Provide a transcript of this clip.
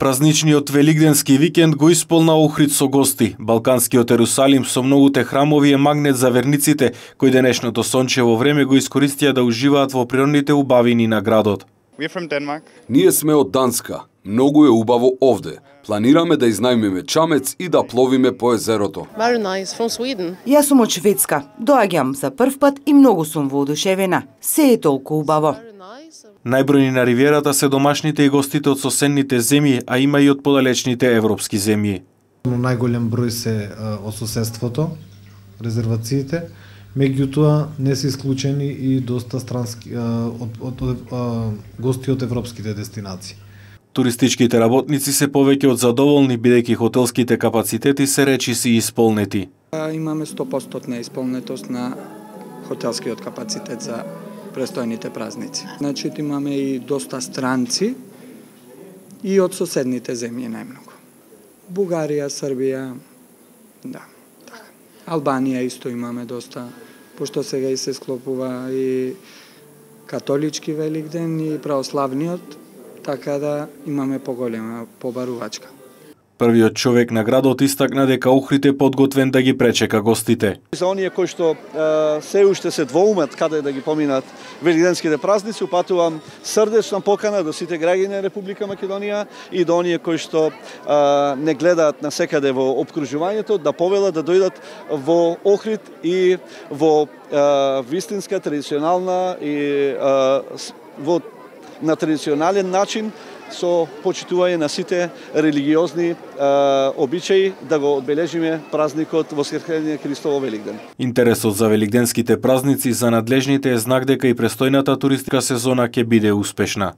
Празничниот великденски викенд го исполна Охрид со гости. Балканскиот Ерусалим со многуте храмови е магнет за верниците, кои денешното сончево време го искористија да уживаат во природните убавини на градот. Ние сме од Данска. Многу е убаво овде. Планираме да изнајмиме чамец и да пловиме по езерото. Јас сум од Шведска. Доаѓам за прв пат и многу сум воодушевена. Се е толку убаво. Најбројни на ривиерата се домашните и гостите од соседните земји, а има и од подалечните европски земји. Најголем број се од соседството, резервациите, меѓутоа не се исклучени и доста странски гости од европските дестинации. Туристичките работници се повеќе од задоволни бидејќи хотелските капацитети се речиси исполнети. Имаме 100% исполнетост на хотелскиот капацитет за престојните празници. Значи имаме и доста странци и од соседните земји најмногу. Бугарија, Србија, да, така. Албанија исто имаме доста, пошто сега и се склопува и католички Великден и православниот, така да имаме поголема побарувачка. Првиот човек на градот истакна дека Охрид е подготвен да ги пречека гостите. За оние кои што се уште се двоумат каде да ги поминат великденските празници, упатувам срдечна покана до сите граѓани на Република Македонија и до оние кои што не гледаат насекаде во опкружувањето, да повелат да дојдат во Охрид и во вистинска традиционална и на традиционален начин со почитување на сите религиозни обичаи да го одбележиме празникот Воскресение Христово Великден. Интересот за великденските празници за надлежните е знак дека и престојната туристичка сезона ќе биде успешна.